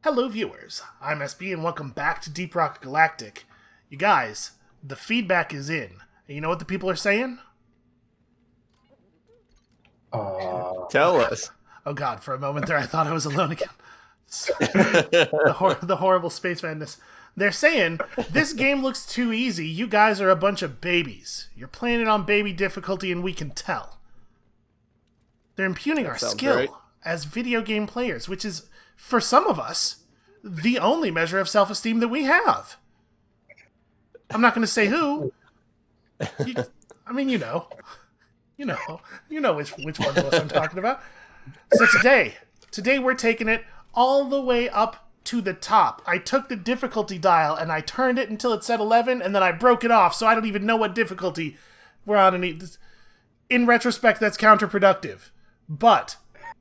Hello viewers, I'm SB and welcome back to Deep Rock Galactic. You guys, the feedback is in. And you know what the people are saying? Tell us. Oh god, for a moment there I thought I was alone again. The horrible space madness. They're saying, this game looks too easy, you guys are a bunch of babies. You're playing it on baby difficulty and we can tell. They're impugning our skill right. as video game players, which is, for some of us, the only measure of self-esteem that we have. I'm not going to say who. I mean, you know which ones of us I'm talking about. So today we're taking it all the way up to the top. I took the difficulty dial and I turned it until it said 11, and then I broke it off, so I don't even know what difficulty we're on. In retrospect, that's counterproductive. But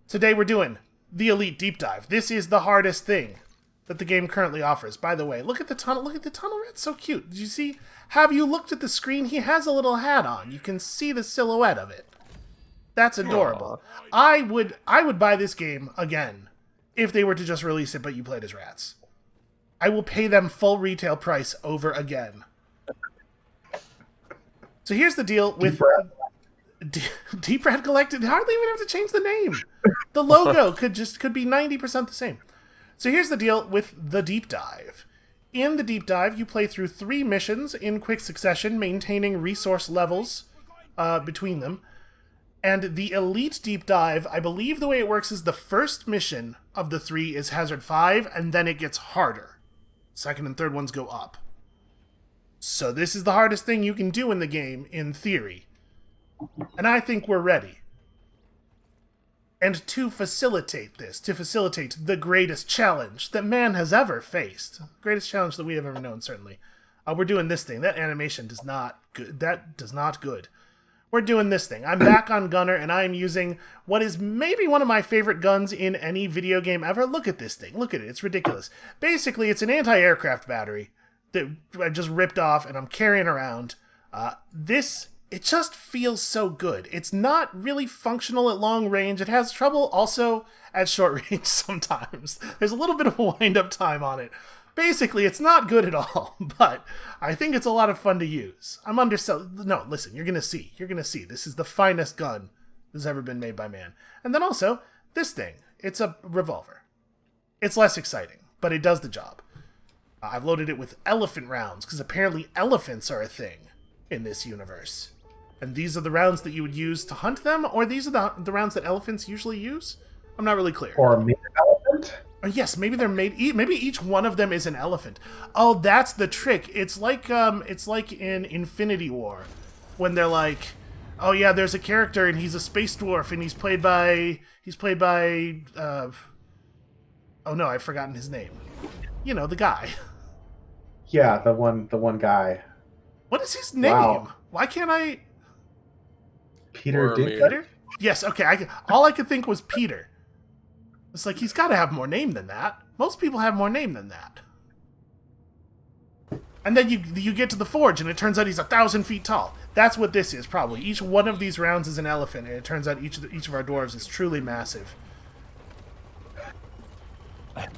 today we're doing the Elite Deep Dive. This is the hardest thing that the game currently offers. By the way, look at the tunnel. Look at the tunnel rat. So cute. Did you see? Have you looked at the screen? He has a little hat on. You can see the silhouette of it. That's adorable. Aww. I would buy this game again if they were to just release it, but you played as rats. I will pay them full retail price over again. So here's the deal with Deep Red Galactic. Hardly even have to change the name. The logo could be 90% the same. So here's the deal with the Deep Dive. In the Deep Dive, you play through 3 missions in quick succession, maintaining resource levels between them. And the Elite Deep Dive, I believe the way it works is the first mission of the 3 is Hazard 5, and then it gets harder. Second and third ones go up. So this is the hardest thing you can do in the game, in theory. And I think we're ready. And to facilitate this, to facilitate the greatest challenge that man has ever faced, greatest challenge that we have ever known, certainly, we're doing this thing. That animation does not good. That does not good. We're doing this thing. I'm back on Gunner, and I'm using what is maybe one of my favorite guns in any video game ever. Look at this thing. Look at it. It's ridiculous. Basically, it's an anti-aircraft battery that I just ripped off, and I'm carrying around. It just feels so good. It's not really functional at long range. It has trouble also at short range sometimes. There's a little bit of a wind-up time on it. Basically, it's not good at all, but I think it's a lot of fun to use. I'm underselling. No, listen, you're going to see. You're going to see. This is the finest gun that's ever been made by man. And then also, this thing. It's a revolver. It's less exciting, but it does the job. I've loaded it with elephant rounds, because apparently elephants are a thing in this universe. And these are the rounds that you would use to hunt them, or these are the rounds that elephants usually use? I'm not really clear. Or a made elephant? Yes, maybe they're made. Maybe each one of them is an elephant. Oh, that's the trick. It's like in Infinity War, when they're like, oh yeah, there's a character and he's a space dwarf and he's played by. Oh no, I've forgotten his name. You know, the guy. Yeah, the one guy. What is his name? Wow. Why can't I? Peter Boromir. Peter? Yes. Okay. All I could think was Peter. It's like, he's got to have more name than that. Most people have more name than that. And then you get to the forge, and it turns out he's 1,000 feet tall. That's what this is, probably. Each one of these rounds is an elephant, and it turns out each of our dwarves is truly massive. The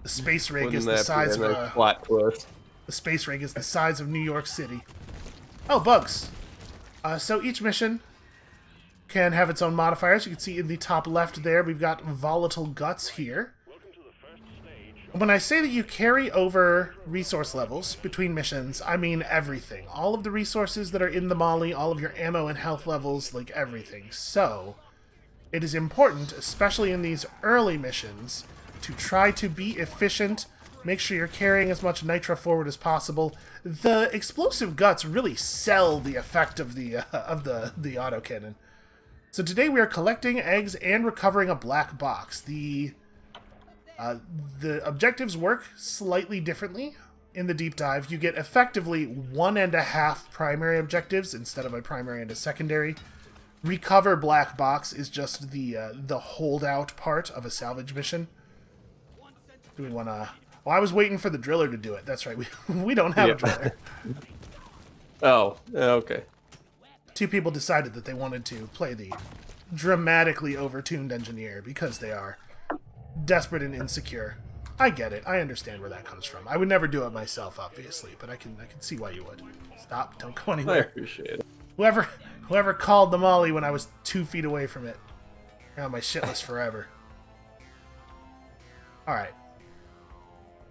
space rig is the size of a plot twist. The space rig is the size of New York City. Oh, bugs. So each mission can have its own modifiers. You can see in the top left there, we've got volatile guts here. When I say that you carry over resource levels between missions, I mean everything. All of the resources that are in the molly, all of your ammo and health levels, like everything. So, it is important, especially in these early missions, to try to be efficient. Make sure you're carrying as much nitro forward as possible. The explosive guts really sell the effect of the autocannon. So today we are collecting eggs and recovering a black box. The objectives work slightly differently in the deep dive. You get effectively 1.5 primary objectives instead of a primary and a secondary. Recover black box is just the holdout part of a salvage mission. Do we want to? Well, I was waiting for the driller to do it. That's right. We don't have a driller. Oh, okay. 2 people decided that they wanted to play the dramatically overtuned engineer because they are desperate and insecure. I get it. I understand where that comes from. I would never do it myself, obviously, but I can see why you would. Stop! Don't go I anywhere. appreciate it. Whoever called the molly when I was 2 feet away from it. You're on my shit list forever. All right.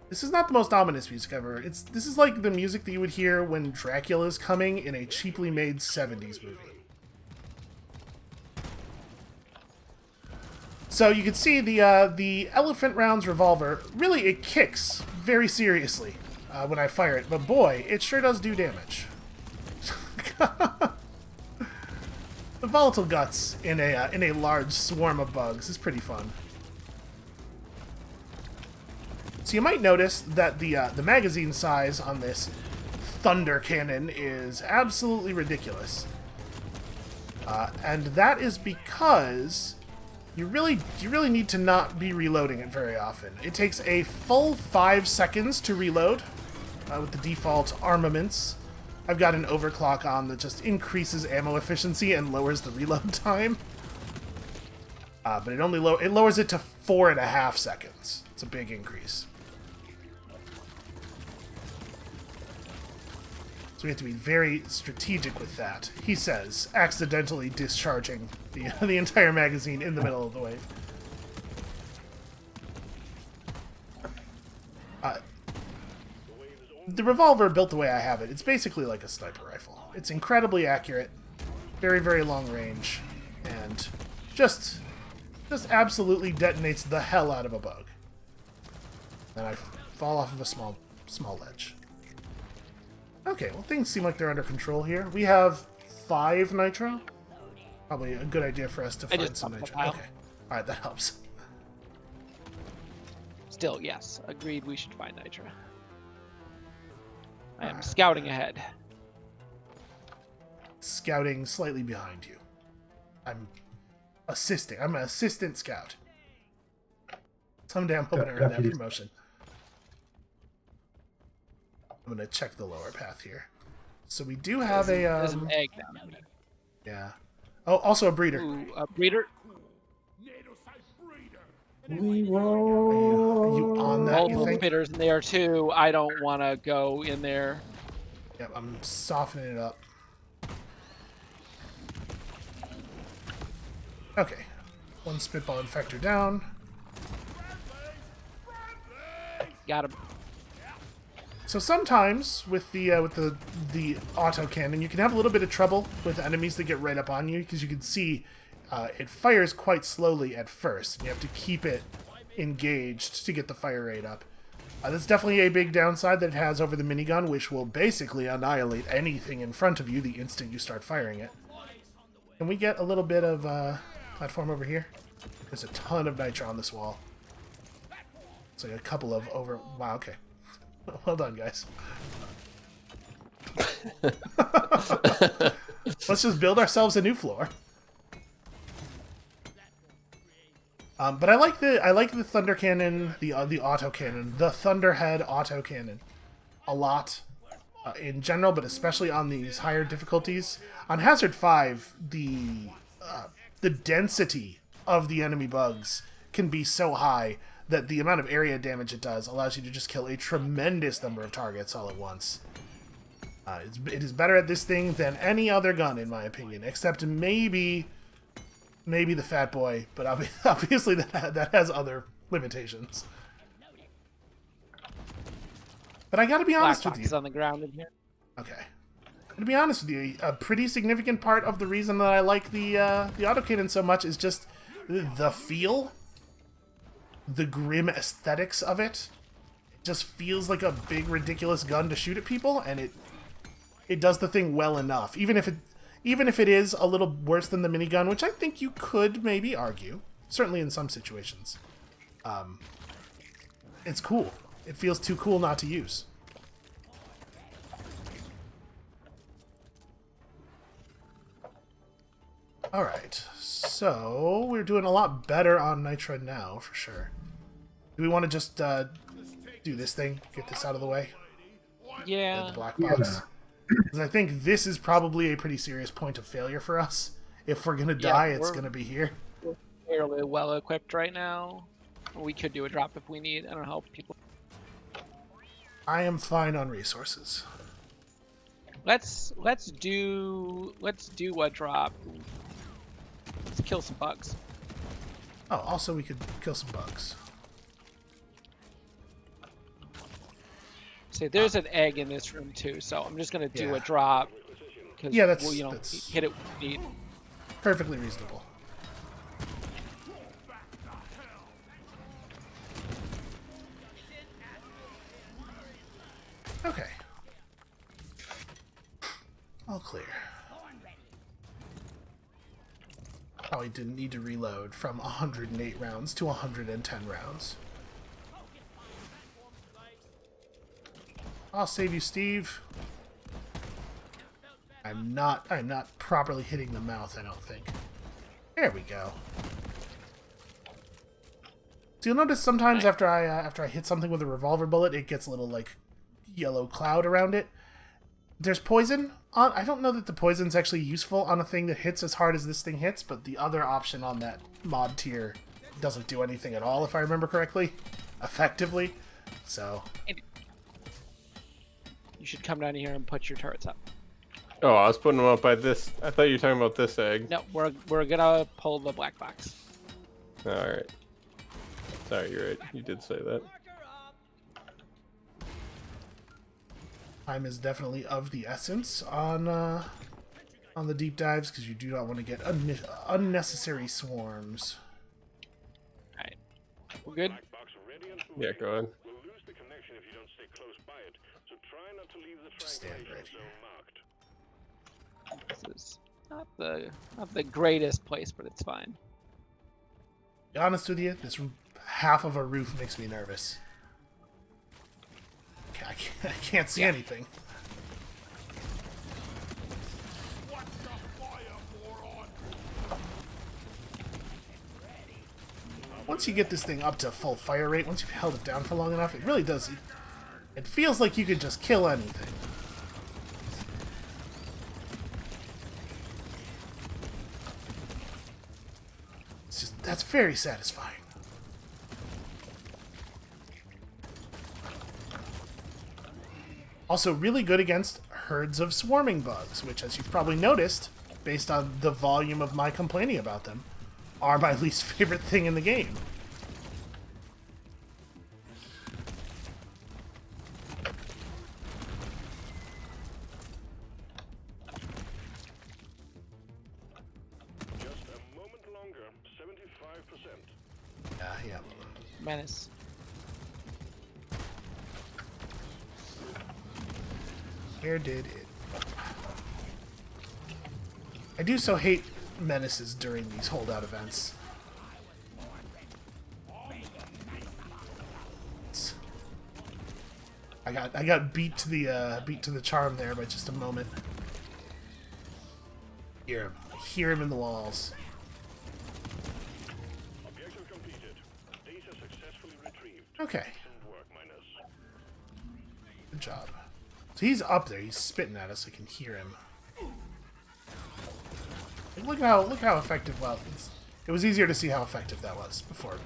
This is not the most ominous music ever. This is like the music that you would hear when Dracula's coming in a cheaply made 70s movie. So you can see the Elephant Rounds revolver, really it kicks very seriously when I fire it, but boy, it sure does do damage. The volatile guts in a large swarm of bugs is pretty fun. So you might notice that the magazine size on this thunder cannon is absolutely ridiculous, and that is because you really need to not be reloading it very often. It takes a full 5 seconds to reload with the default armaments. I've got an overclock on that just increases ammo efficiency and lowers the reload time. But it only lowers it to 4.5 seconds. It's a big increase. So we have to be very strategic with that. He says, accidentally discharging the entire magazine in the middle of the wave. The revolver, built the way I have it, it's basically like a sniper rifle. It's incredibly accurate, very, very long range, and just absolutely detonates the hell out of a bug. And I fall off of a small ledge. Okay, well, things seem like they're under control here. We have 5 nitro. Probably a good idea for us to find some nitro. Okay. Alright, that helps. Still, yes. Agreed, we should find nitro. I am scouting ahead. Scouting slightly behind you. I'm assisting. I'm an assistant scout. Someday I'm hoping to earn that promotion. I'm going to check the lower path here. So we do have there's an egg down there. Yeah. Oh, also a breeder. Ooh, a breeder? Are you on that, All you the think? bitters in there too. I don't want to go in there. Yep, I'm softening it up. Okay. 1 spitball infector down. Got him. So sometimes with the autocannon, you can have a little bit of trouble with enemies that get right up on you, because you can see it fires quite slowly at first. You have to keep it engaged to get the fire rate up. That's definitely a big downside that it has over the minigun, which will basically annihilate anything in front of you the instant you start firing it. Can we get a little bit of platform over here? There's a ton of nitro on this wall. It's like a couple of over... Wow, okay. Well done, guys. Let's just build ourselves a new floor. But I like the thunder cannon, the auto cannon, the thunderhead auto cannon, a lot in general, but especially on these higher difficulties. On Hazard 5, the density of the enemy bugs can be so high that the amount of area damage it does allows you to just kill a tremendous number of targets all at once. It is better at this thing than any other gun, in my opinion, except maybe the Fat Boy, but obviously that has other limitations. But I gotta be honest with you. On the ground in here. Okay. To be honest with you, a pretty significant part of the reason that I like the autocannon so much is just the feel. The grim aesthetics of it. It just feels like a big, ridiculous gun to shoot at people, and it does the thing well enough. Even if it is a little worse than the minigun, which I think you could maybe argue, certainly in some situations. It's cool. It feels too cool not to use. Alright, so we're doing a lot better on Nitro now, for sure. Do we want to just do this thing? Get this out of the way? Yeah. The black box? Because I think this is probably a pretty serious point of failure for us. If we're going to die, it's going to be here. We're fairly well equipped right now. We could do a drop if we need. I don't know how people. I am fine on resources. Let's do a drop. Let's kill some bugs. Oh, also we could kill some bugs. See, there's an egg in this room too, so I'm just gonna do Yeah. a drop. Yeah, that's we'll, that's hit it when we need. perfectly reasonable. Okay. All clear. Probably didn't need to reload from 108 rounds to 110 rounds. I'll save you, Steve. I'm not properly hitting the mouth, I don't think. There we go. So you'll notice sometimes after I hit something with a revolver bullet, it gets a little like yellow cloud around it. There's poison on. I don't know that the poison's actually useful on a thing that hits as hard as this thing hits, but the other option on that mod tier doesn't do anything at all, if I remember correctly, effectively. So You should come down here and put your turrets up. Oh, I was putting them up by this. I thought you were talking about this egg. No, we're gonna pull the black box. All right. Sorry, you're right. You did say that. Time is definitely of the essence on the deep dives because you do not want to get unnecessary swarms. All right, we're good. Yeah, go ahead. Just stand right here. This is not the greatest place, but it's fine. To be honest with you, this half of a roof makes me nervous. I can't see anything. Once you get this thing up to full fire rate, once you've held it down for long enough, it really does. It feels like you could just kill anything. It's just, that's very satisfying. Also really good against herds of swarming bugs, which, as you've probably noticed, based on the volume of my complaining about them, are my least favorite thing in the game. Just a moment longer, 75%. Yeah. Menace. Where did it? I do so hate menaces during these holdout events. I got beat to the charm there by just a moment. Hear him in the walls. Objective completed. Data successfully retrieved. Okay, Excellent work, Minus. good job. So he's up there. He's spitting at us. I can hear him. Look how effective. Well, it was easier to see how effective that was before.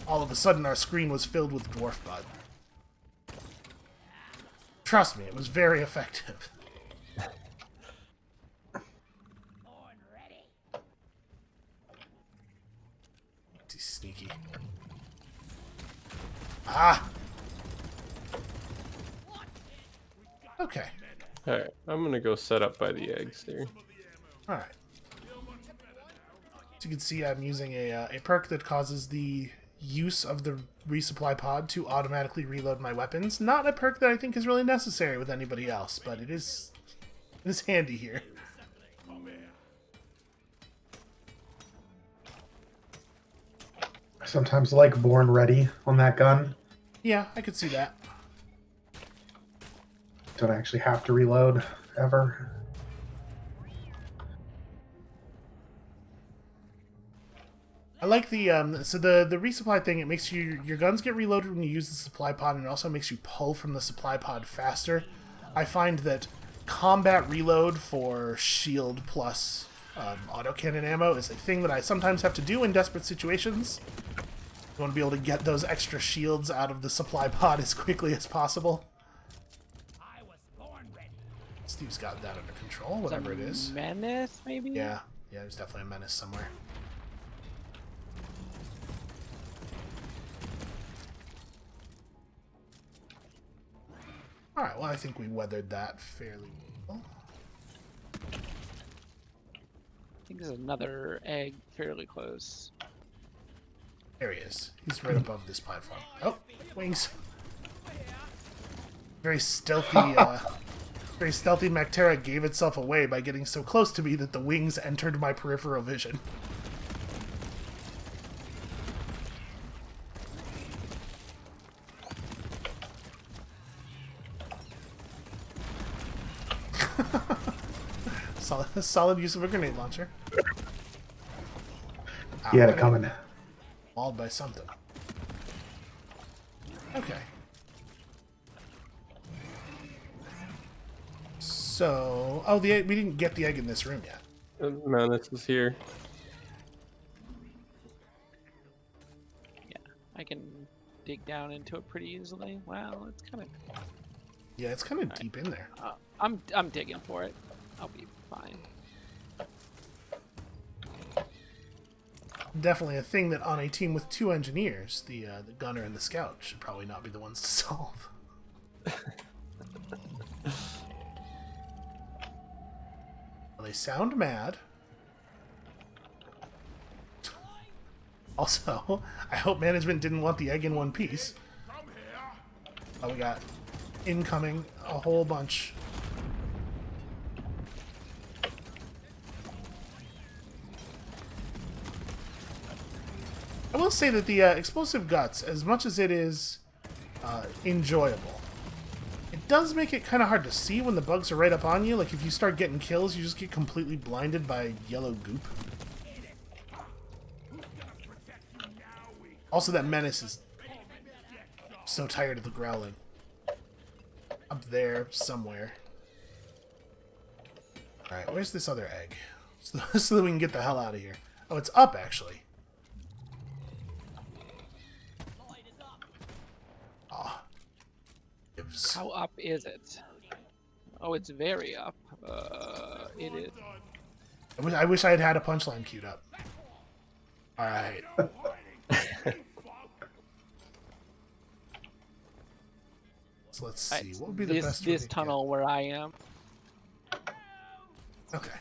All of a sudden, our screen was filled with dwarf bud. Trust me, it was very effective. He's sneaky. Ah. Okay. Alright, I'm gonna go set up by the eggs here. Alright. As you can see, I'm using a perk that causes the use of the resupply pod to automatically reload my weapons. Not a perk that I think is really necessary with anybody else, but it is handy here. I sometimes like Born Ready on that gun. Yeah, I could see that. Don't actually have to reload ever. I like the so the resupply thing. It makes your guns get reloaded when you use the supply pod, and it also makes you pull from the supply pod faster. I find that combat reload for shield plus autocannon ammo is a thing that I sometimes have to do in desperate situations. want to be able to get those extra shields out of the supply pod as quickly as possible. Steve's got that under control, whatever it is. Menace, maybe? Yeah, there's definitely a menace somewhere. Alright, well, I think we weathered that fairly well. I think there's another egg fairly close. There he is. He's right above this platform. Oh, wings. Very stealthy, very stealthy Mactera gave itself away by getting so close to me that the wings entered my peripheral vision. Solid use of a grenade launcher. He had it coming. Mauled by something. Okay. So, oh, the egg, we didn't get the egg in this room yet. No, this is here. Yeah, I can dig down into it pretty easily. Wow, it's kind of. Yeah, it's kind of deep in there. I'm digging for it. I'll be fine. Definitely a thing that on a team with 2 engineers, the gunner and the scout should probably not be the ones to solve. Well, they sound mad. Also, I hope management didn't want the egg in one piece. Oh, we got incoming a whole bunch. I will say that the explosive guts, as much as it is enjoyable, it does make it kind of hard to see when the bugs are right up on you. Like, if you start getting kills, you just get completely blinded by yellow goop. Also, that menace is so tired of the growling. Up there, somewhere. Alright, where's this other egg? So that we can get the hell out of here. Oh, it's up, actually. How up is it? Oh, it's very up. It is. I wish I had had a punchline queued up. Alright. So let's see. What would be the best way this to tunnel where I am? Okay.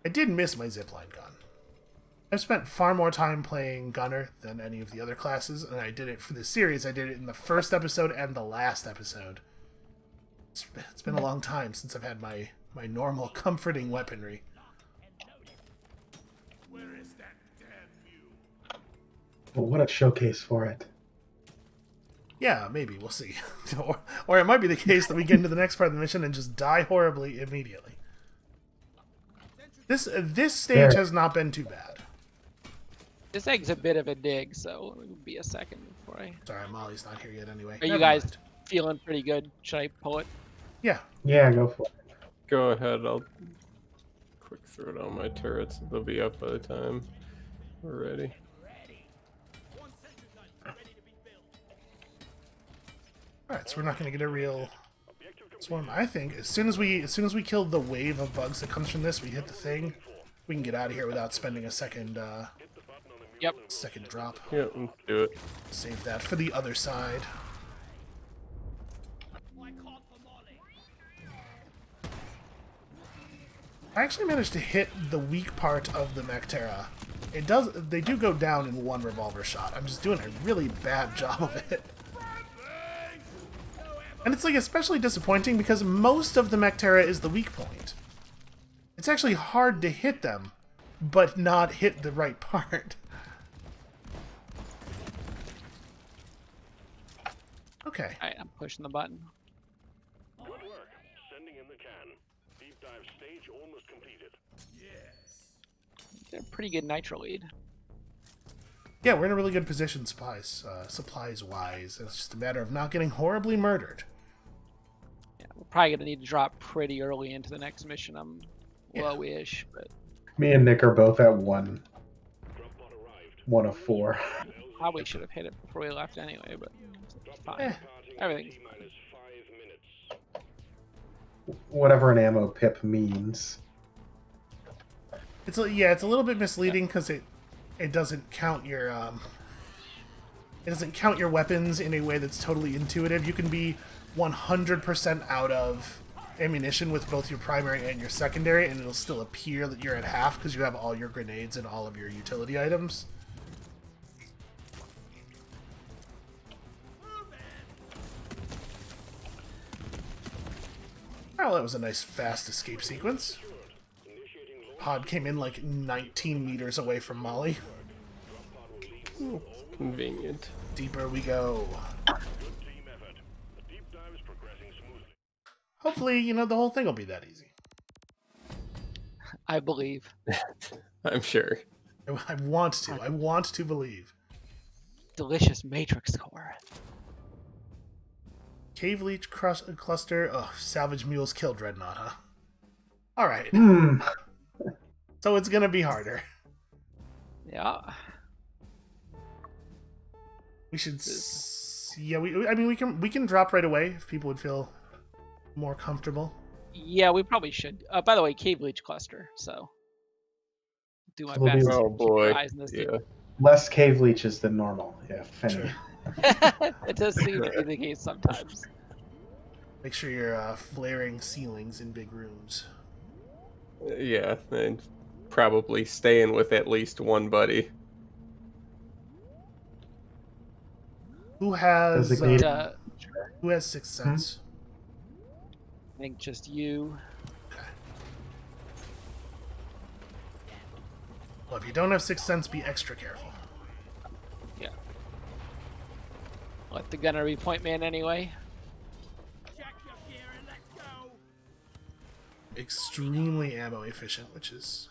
I did miss my zipline gun. I've spent far more time playing Gunner than any of the other classes, and I did it for this series. I did it in the first episode and the last episode. It's been a long time since I've had my normal comforting weaponry. Well, what a showcase for it. Yeah, maybe. We'll see. or it might be the case that we get into the next part of the mission and just die horribly immediately. This stage has not been too bad. This egg's a bit of a dig, so it'll be a second before I... Sorry, Molly's not here yet anyway. Are you Never guys mind. feeling pretty good? Should I pull it? Yeah. Yeah, go for it. Go ahead, I'll quick throw it on my turrets. They'll be up by the time we're ready. Alright, so we're not going to get a real swarm. I think as soon as we kill the wave of bugs that comes from this, we hit the thing, we can get out of here without spending a second second drop. Yeah, let's do it. Save that for the other side. I actually managed to hit the weak part of the Mactera. They do go down in one revolver shot. I'm just doing a really bad job of it. And it's like especially disappointing because most of the Mactera is the weak point. It's actually hard to hit them, but not hit the right part. Okay. Alright, I'm pushing the button. Good work. Sending in the can. Deep dive stage almost completed. They're pretty good nitro lead. Yeah, we're in a really good position supplies-wise. It's just a matter of not getting horribly murdered. Yeah, we're probably gonna need to drop pretty early into the next mission. I'm Yeah. low-ish, but Me and Nick are both at 1 of 4. probably should have hit it before we left anyway, but it's fine. Eh. Everything's fine. Whatever an ammo pip means. It's a little bit misleading because it doesn't count your weapons in a way that's totally intuitive. You can be 100% out of ammunition with both your primary and your secondary, and it'll still appear that you're at half because you have all your grenades and all of your utility items. Well, that was a nice fast escape sequence. Pod came in like 19 meters away from Molly. Convenient. Deeper we go. Hopefully, the whole thing will be that easy. I believe. I'm sure. I want to. I want to believe. Delicious Matrix core. Cave Leech Cluster. Oh, Salvage Mules kill Dreadnought, huh? Alright. So it's gonna be harder. Yeah. We should... Yeah, we can drop right away if people would feel more comfortable. Yeah, we probably should. By the way, Cave Leech Cluster, so... Do my We'll be- best to Oh keep boy. your eyes in this. Yeah. Less cave leeches than normal, if any. Sure. It does seem to be the case sometimes. Make sure you're flaring ceilings in big rooms. Yeah, and probably staying with at least one buddy. Who has Designated. who has Sixth Sense? I think just you. Okay. Well, if you don't have Sixth Sense, be extra careful. Yeah. Let the gunner be point man anyway. Extremely ammo efficient, which is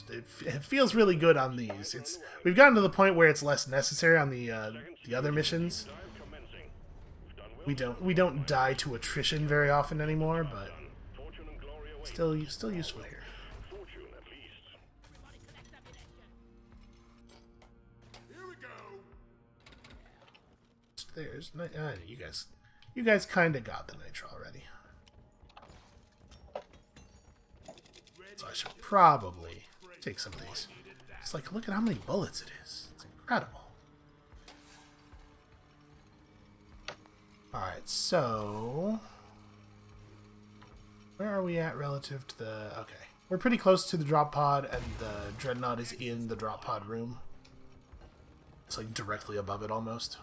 it feels really good on these. We've gotten to the point where it's less necessary on the other missions. We don't die to attrition very often anymore, but still useful here. There's you guys kind of got the nitro already. So I should probably take some of these. It's like, look at how many bullets it is. It's incredible. Alright, so... Where are we at relative to the... Okay. We're pretty close to the drop pod, and the Dreadnought is in the drop pod room. It's like directly above it, almost.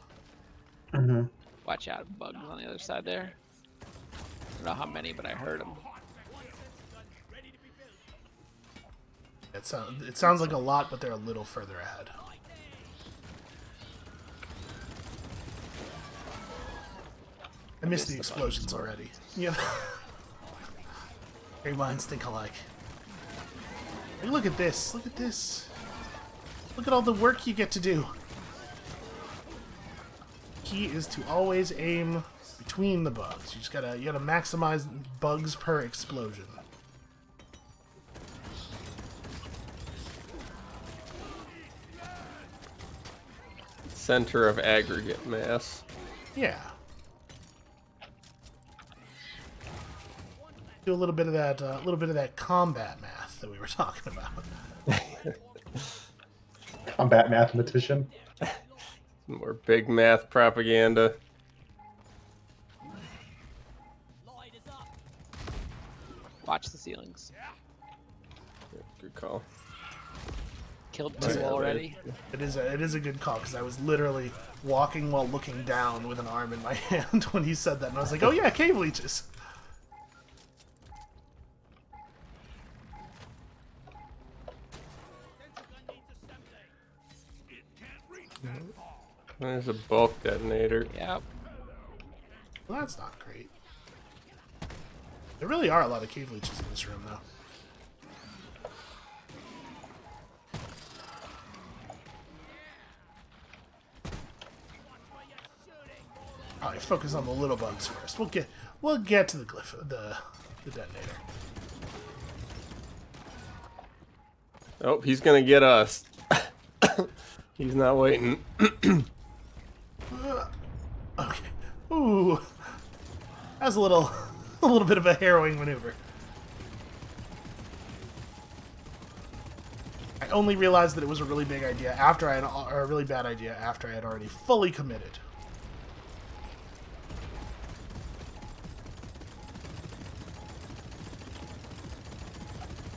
Mm-hmm. Watch out, bugs on the other side there. I don't know how many, but I heard them. It sounds like a lot, but they're a little further ahead. I missed the explosions already. Yeah. Great minds think alike. Hey, look at this. Look at this. Look at all the work you get to do. Key is to always aim between the bugs. You gotta maximize bugs per explosion. Center of aggregate mass. Yeah. Do a little bit of that combat math that we were talking about. Combat mathematician. More big math propaganda. Watch the ceilings. Good call. Killed Oh, two yeah, already. It is a good call because I was literally walking while looking down with an arm in my hand when he said that, and I was like, "Oh yeah, cave leeches." There's a bulk detonator. Yep. Well, that's not great. There really are a lot of cave leeches in this room, though. Probably focus on the little bugs first. We'll get to the glyph, the detonator. Oh, he's gonna get us. He's not waiting. Okay. Ooh. That was a little bit of a harrowing maneuver. I only realized that it was a really big idea after I had, or a really bad idea after I had already fully committed.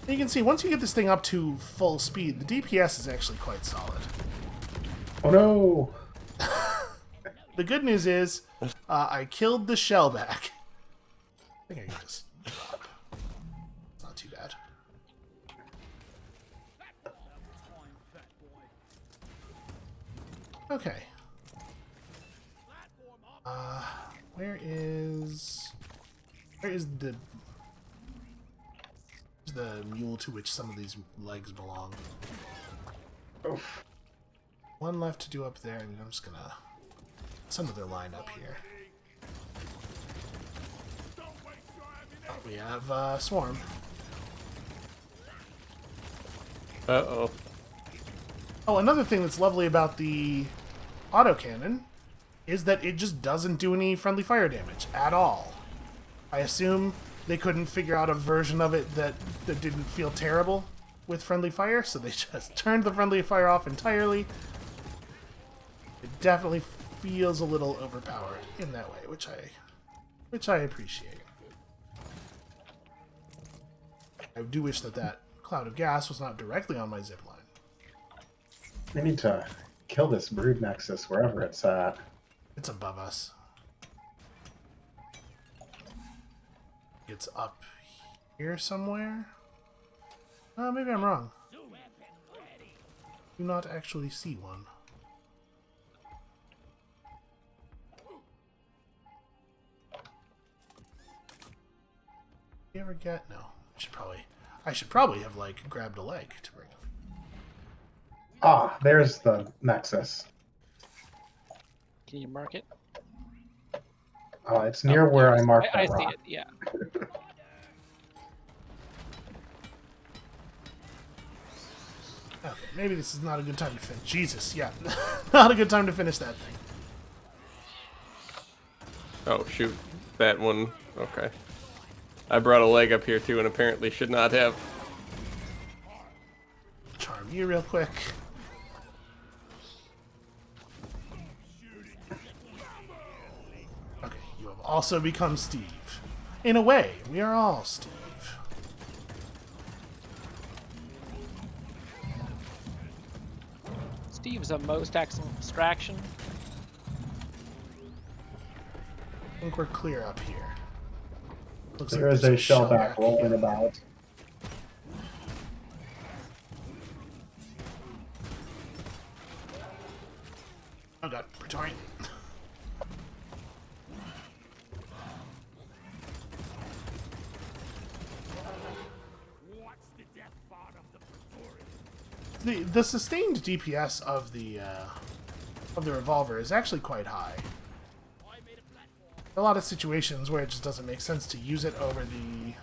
You can see, once you get this thing up to full speed, the DPS is actually quite solid. Oh no! The good news is, I killed the shellback. I think I can just drop. It's not too bad. Okay. Where is the mule to which some of these legs belong? Oof. One left to do up there, and I'm just gonna some of their line up here. Oh, we have Swarm. Uh-oh. Oh, another thing that's lovely about the autocannon is that it just doesn't do any friendly fire damage at all. I assume they couldn't figure out a version of it that didn't feel terrible with friendly fire, so they just turned the friendly fire off entirely. It definitely feels a little overpowered in that way, which I appreciate. I do wish that cloud of gas was not directly on my zipline. We need to kill this brood nexus wherever it's at. It's above us. It's up here somewhere? Maybe I'm wrong. Do not actually see one. You ever get? No. I should probably have like grabbed a leg to bring him. Ah, there's the nexus. Can you mark it? It's near where I marked I that see rock. it, yeah. Okay, maybe this is not a good time to finish. Jesus, yeah. Not a good time to finish that thing. Oh, shoot. That one. Okay. I brought a leg up here, too, and apparently should not have. Charm you real quick. Okay, you have also become Steve. In a way, we are all Steve. Steve's a most excellent distraction. I think we're clear up here. Looks There is a there's shellback rolling about. Oh god, Praetorian. The sustained DPS of the revolver is actually quite high. A lot of situations where it just doesn't make sense to use it over the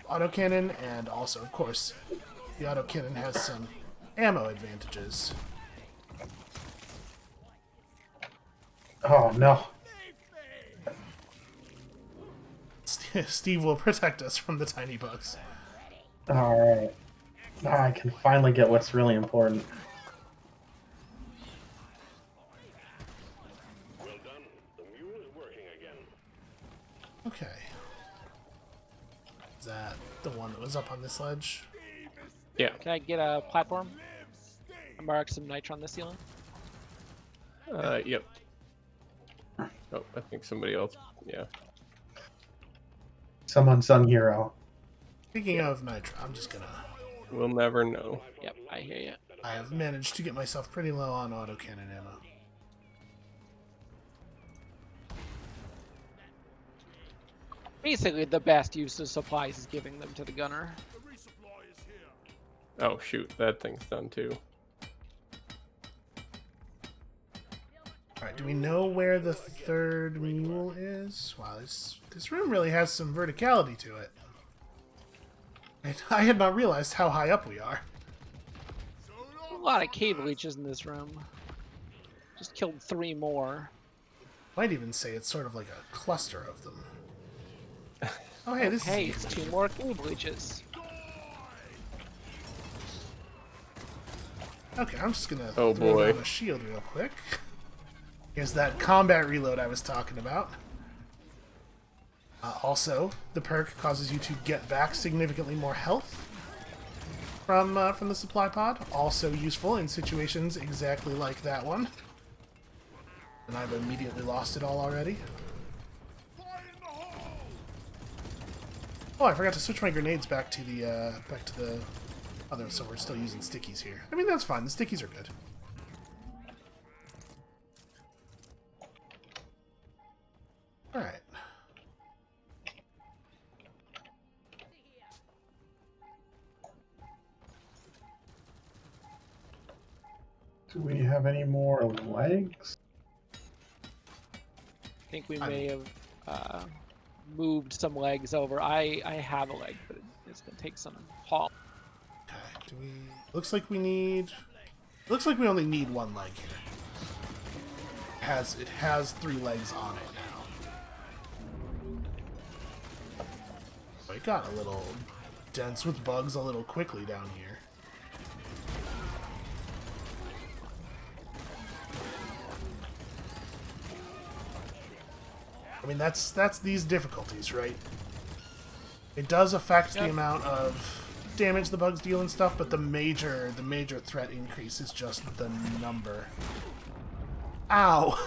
autocannon, and also, of course, the autocannon has some ammo advantages. Oh no. Steve will protect us from the tiny bugs. Alright. Now I can finally get what's really important. Well done. The mule is working again. Okay. Is that the one that was up on this ledge? Yeah. Can I get a platform? Mark some nitro on the ceiling. Yep. Oh, I think somebody else. Yeah. Some unsung hero. Speaking of nitro, I'm just gonna... We'll never know. Yep, I hear you. I have managed to get myself pretty low on autocannon ammo. Basically, the best use of supplies is giving them to the gunner. Oh, shoot. That thing's done, too. Alright, do we know where the third mule is? Wow, this room really has some verticality to it. I had not realized how high up we are. A lot of cave leeches in this room. Just killed 3 more. Might even say it's sort of like a cluster of them. Oh, hey, this Hey, is... it's 2 more cave leeches. Okay, I'm just gonna Oh, throw boy. down a shield real quick. Here's that combat reload I was talking about. Also, the perk causes you to get back significantly more health from the supply pod. Also useful in situations exactly like that one. And I've immediately lost it all already. Oh, I forgot to switch my grenades back to the other, so we're still using stickies here. I mean, that's fine. The stickies are good. All right. Do we have any more legs? I think we may have moved some legs over. I have a leg, but it's gonna take some haul. Okay. Do we? Looks like we need. Looks like we only need 1 leg here. It has 3 legs on it now. Oh, it got a little dense with bugs a little quickly down here. I mean, that's these difficulties, right? It does affect the amount of damage the bugs deal and stuff, but the major threat increase is just the number. Ow!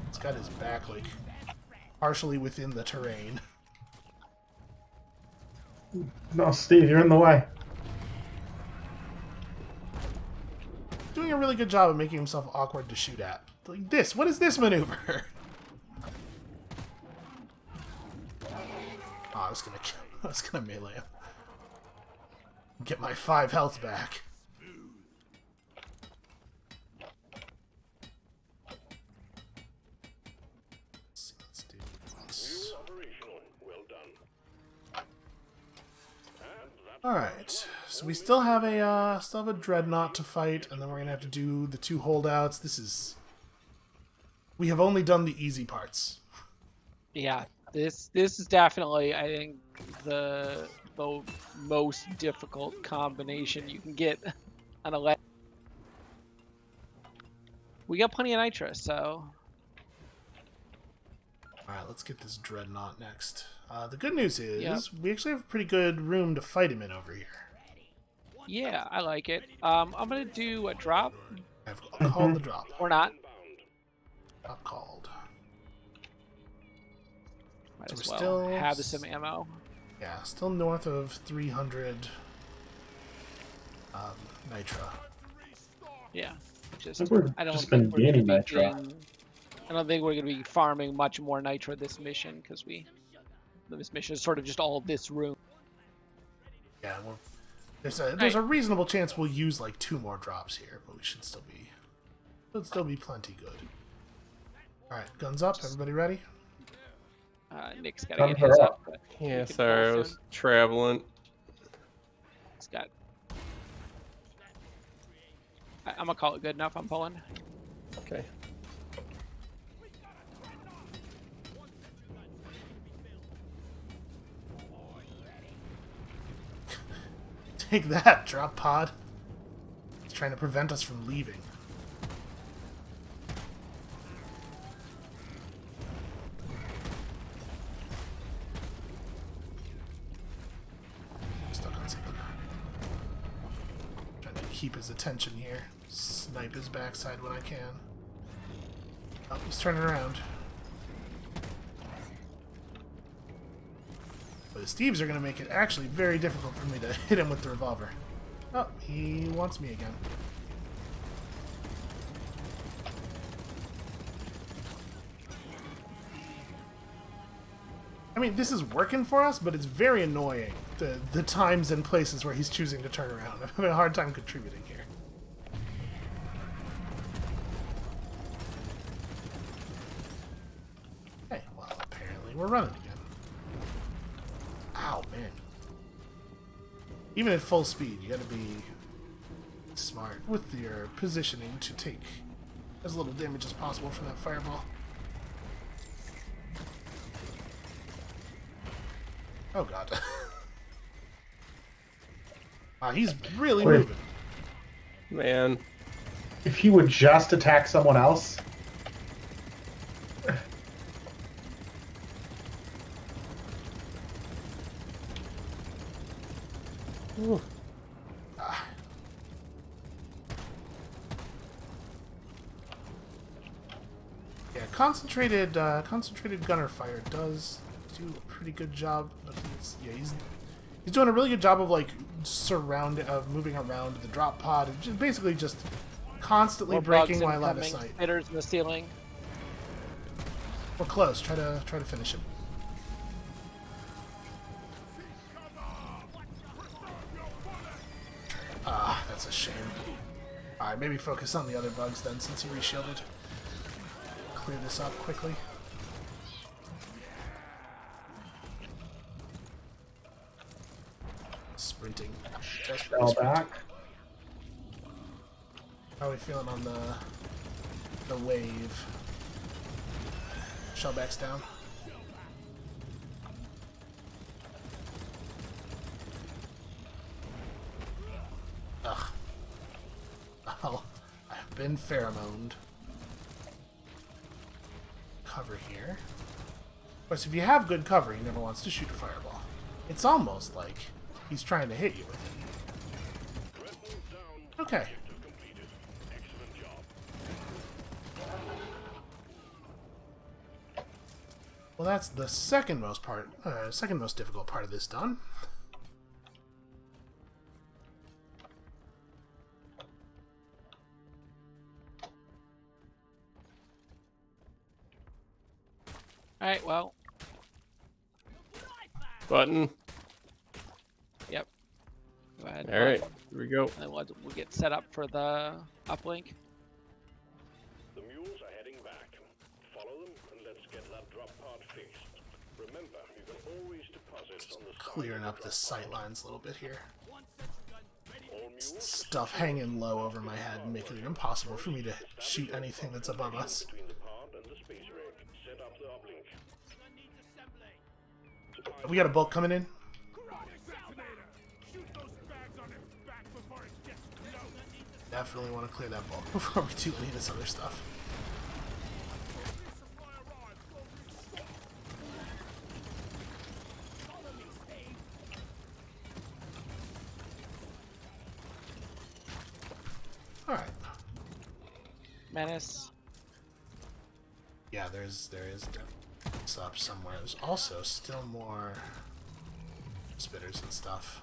It's got his back, like, partially within the terrain. No, Steve, you're in the way. Doing a really good job of making himself awkward to shoot at. Like this. What is this maneuver? Oh, I was gonna melee him. Get my 5 health back. Let's do this. Operational. Well done. Alright, so we still have a dreadnought to fight, and then we're gonna have to do the 2 holdouts. We have only done the easy parts. Yeah, this is definitely, I think, the most difficult combination you can get on a leg. We got plenty of nitro, so Alright, let's get this dreadnought next. The good news is, Yep. we actually have a pretty good room to fight him in over here. yeah, I like it. I'm gonna do a drop I've called the drop. or not. Drop called. Might So as we're well still have some ammo. Yeah, still north of 300 nitro. Yeah, just think we've I don't just think been we're gonna gaining be nitro. I don't think we're gonna be farming much more nitro this mission because this mission is sort of just all this room. Yeah, well, there's a reasonable chance we'll use like 2 more drops here, but we should still be plenty good. All right, guns up. Everybody ready? Nick's got to Guns get are his up. up. But Yeah, he can sorry, I pull was soon. traveling. He's got. I'm gonna call it good enough. I'm pulling. Okay. Take that, drop pod. It's trying to prevent us from leaving. Stuck on something. Trying to keep his attention here. Snipe his backside when I can. Oh, he's turning around. But his Steves are going to make it actually very difficult for me to hit him with the revolver. Oh, he wants me again. I mean, this is working for us, but it's very annoying the times and places where he's choosing to turn around. I'm having a hard time contributing here. Hey, well, apparently we're running again. Ow, man. Even at full speed, you gotta be smart with your positioning to take as little damage as possible from that fireball. Oh god. Wow, he's really Wait. moving. Man. If he would just attack someone else. Ooh. Yeah, concentrated gunner fire does do a pretty good job, but he's doing a really good job of like moving around the drop pod and basically just constantly More breaking bugs my line of incoming, sight. Spitters in the ceiling. We're close. Try to finish him. Ah, that's a shame. Alright, maybe focus on the other bugs then, since he reshielded. Clear this up quickly. Sprinting. Desperately Fell sprinting. back. How are we feeling on the wave? Shellback's down. Ugh. Oh, I've been pheromoned. Cover here. Of course, if you have good cover, he never wants to shoot a fireball. It's almost like he's trying to hit you with it. Okay. Well, that's the second most difficult part of this done. Alright, well. Button. Yep. Go ahead. All right, here we go. And we'll get set up for the uplink. The mules are heading back. Follow them and let's get that drop pod fixed. Remember, you can always deposit on the Clearing up the sight lines a little bit here. all mules Stuff hanging low over my head, making it impossible for me to shoot anything that's above us. between the pod and the space rig. Set up the uplink. We got a bulk coming in. Definitely want to clear that bulk before we do any of this other stuff. Alright. Menace. Yeah, there is it's up somewhere. There's also still more spitters and stuff.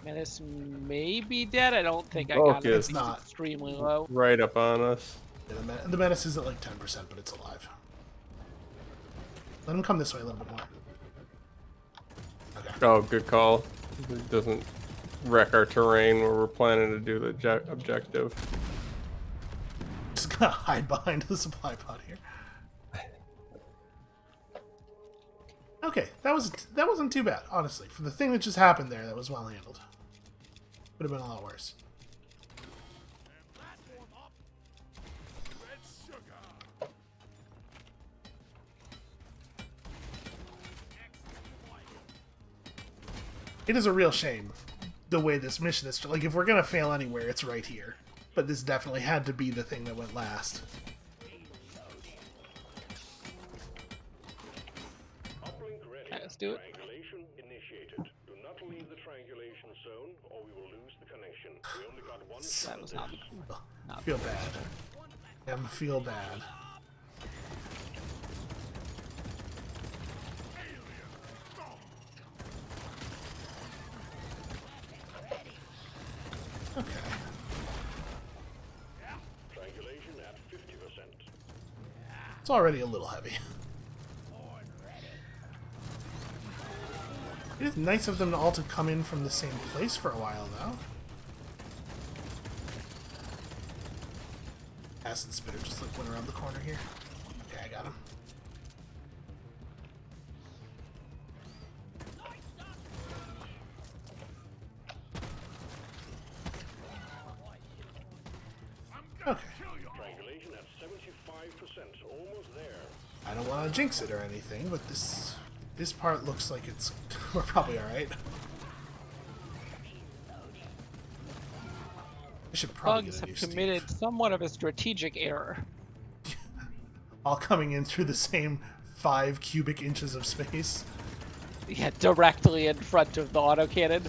Menace may be dead. I don't think I Bulk got it. is It's not. extremely low. Right up on us. Yeah, the menace is at like 10%, but it's alive. Let him come this way a little bit more. Okay. Oh, good call. It doesn't wreck our terrain where we're planning to do the objective. Just gonna hide behind the supply pod here. Okay, that wasn't too bad, honestly. For the thing that just happened there, that was well handled. Would have been a lot worse. It is a real shame the way this mission is. Like, if we're gonna fail anywhere, it's right here. But this definitely had to be the thing that went last. Uplink ready. Alright, let's do it. Triangulation initiated. Do not leave the triangulation zone or we will lose the connection. We only got one shot That at was this. not Feel bad. Feel bad. Okay. Triangulation at 50%. It's already a little heavy. It is nice of them all to come in from the same place for a while, though. Acid Spitter just like went around the corner here. Okay, I got him. Okay. Triangulation at 75%, almost there. I don't want to jinx it or anything, but this part looks like it's we're probably all right. I should probably Bugs get a new have committed somewhat of a strategic error. all coming in through the same 5 cubic inches of space. Yeah, directly in front of the autocannon.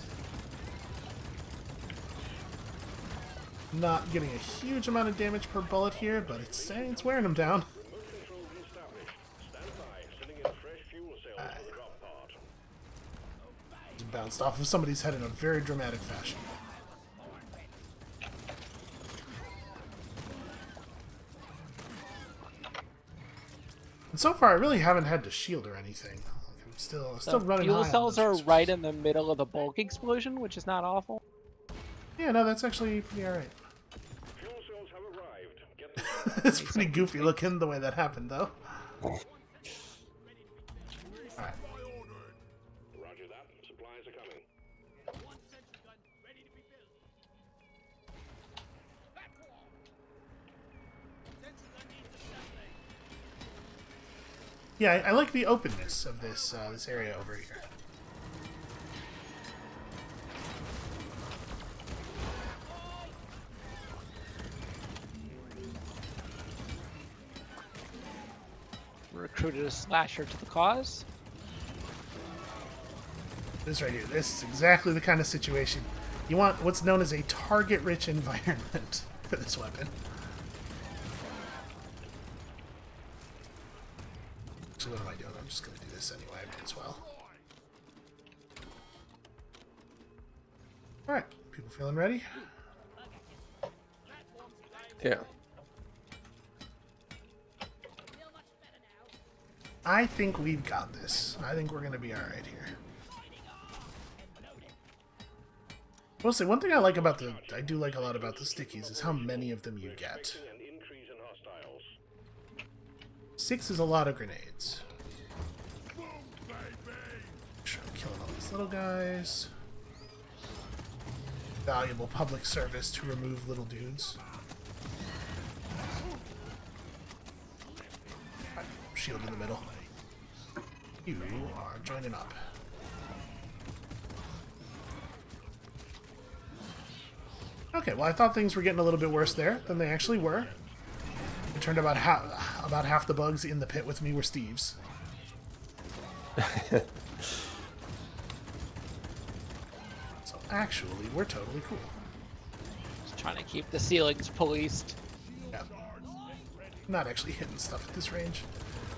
Not getting a huge amount of damage per bullet here, but it's wearing them down. Remote control reestablished. Stand by, sending in fresh fuel cells for the drop pod. Just bounced off of somebody's head in a very dramatic fashion. And so far, I really haven't had to shield or anything. Like, I'm still running Fuel high on cells those are resources. right in the middle of the bulk explosion, which is not awful. Yeah, no, that's actually pretty alright. Fuel cells have arrived. Get them. It's pretty goofy looking the way that happened, though. Alright. Roger that. Supplies are coming. Yeah, I like the openness of this this area over here. Recruited a slasher to the cause. This right here, this is exactly the kind of situation you want. What's known as a target-rich environment for this weapon. So what am I doing? I'm just going to do this anyway. I might as well. Alright, people feeling ready? Yeah. I think we've got this. I think we're going to be alright here. Mostly, one thing I do like a lot about the stickies is how many of them you get. An increase in hostiles. 6 is a lot of grenades. Sure, killing all these little guys. Valuable public service to remove little dudes. Shield in the middle. You are joining up. Okay, well I thought things were getting a little bit worse there than they actually were. It turned about half the bugs in the pit with me were Steve's. So actually, we're totally cool. Just trying to keep the ceilings policed. Yeah. Not actually hitting stuff at this range.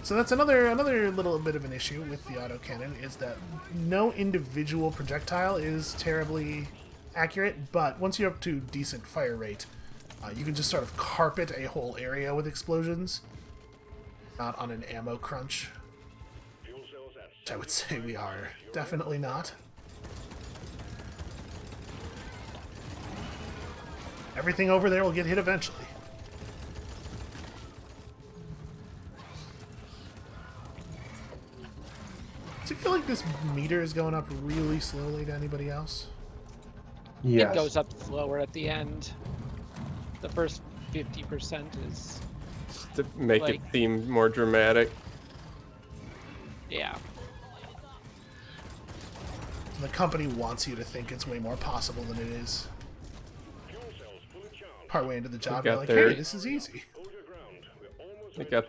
So that's another little bit of an issue with the autocannon, is that no individual projectile is terribly accurate, but once you're up to decent fire rate, you can just sort of carpet a whole area with explosions. Not on an ammo crunch. Fuel cells at Which I would say we are definitely not. Everything over there will get hit eventually. Does it feel like this meter is going up really slowly to anybody else? Yes. It goes up slower at the end. The first 50% is, To make it Like- seem more dramatic. yeah. The company wants you to think it's way more possible than it is. fuel cells fully charged. Partway into the job, got you're like, their- hey, this is easy. Hold your ground. We're almost They got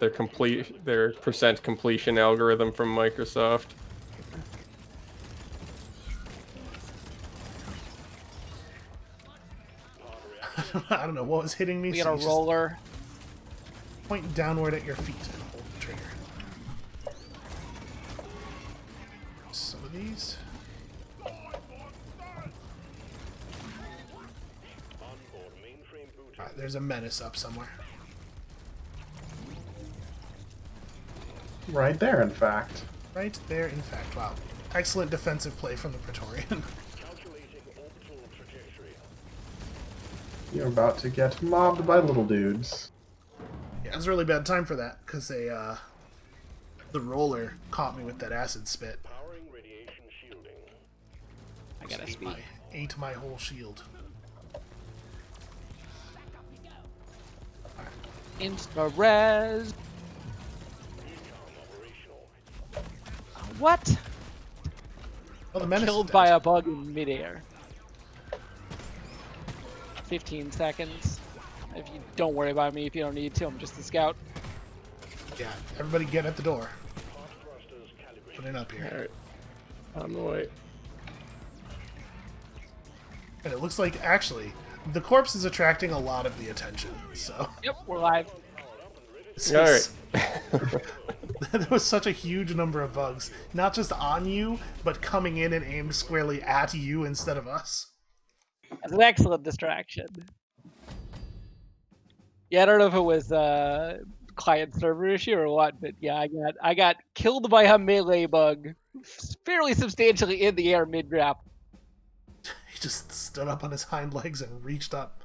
their percent completion algorithm from Microsoft. I don't know what was hitting me. We so got a you just roller. point downward at your feet and hold the trigger. Some of these. onboard mainframe booting. Alright, there's a menace up somewhere. Right there, in fact. Right there, in fact. Wow. Excellent defensive play from the Praetorian. Calculating orbital trajectory. You're about to get mobbed by little dudes. Yeah, it was a really bad time for that, because the roller caught me with that acid spit. Powering radiation shielding. I gotta Ate speed. ate my whole shield. Insta-res. What? Oh, the menace is Killed dead. by a bug in midair. 15 seconds. If you don't worry about me if you don't need to, I'm just a scout. Yeah, everybody get at the door. Put it up here. Alright. On the way. And it looks like, actually, the corpse is attracting a lot of the attention, so... Yep, we're live. This Alright. is- there was such a huge number of bugs. Not just on you, but coming in and aimed squarely at you instead of us. That's an excellent distraction. Yeah, I don't know if it was client server issue or what, but yeah, I got killed by a melee bug fairly substantially in the air mid-grapple. He just stood up on his hind legs and reached up.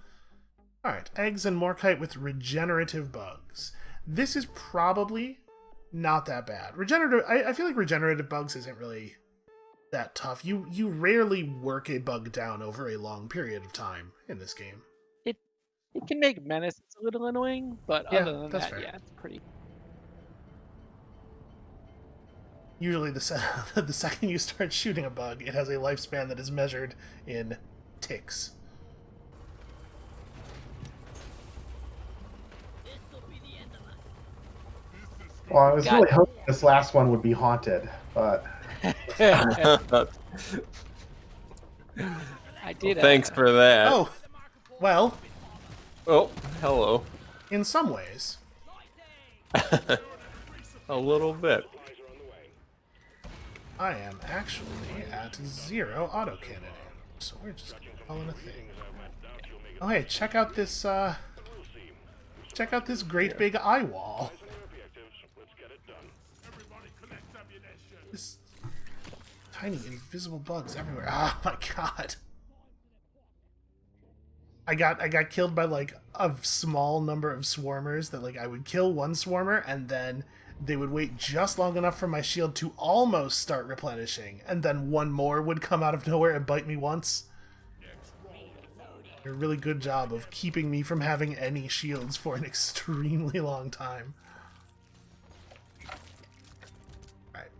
Alright, eggs and Morkite with regenerative bugs. This is probably not that bad. Regenerative, I feel like regenerative bugs isn't really that tough. You rarely work a bug down over a long period of time in this game. It can make menace a little annoying, but Yeah, other than that's that, fair. yeah, it's pretty. Usually the second you start shooting a bug, it has a lifespan that is measured in ticks. Well, I was God. really hoping this last one would be haunted, but I did. Thanks for that. Oh, well, Oh, hello. in some ways. A little bit. I am actually at 0 autocannon, so we're just calling a thing. Oh hey, check out this great big eye wall. This tiny invisible bugs everywhere. Oh my god. I got killed by like a small number of swarmers that like I would kill one swarmer and then they would wait just long enough for my shield to almost start replenishing, and then one more would come out of nowhere and bite me once. A really good job of keeping me from having any shields for an extremely long time. Right.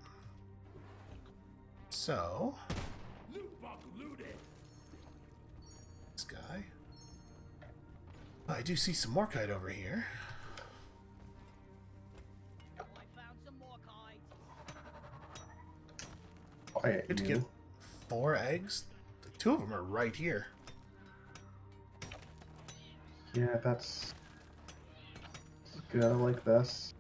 So... this guy. I do see some Morkite over here. quiet Good to you. get 4 eggs. 2 of them are right here. Yeah, that's good. I like this.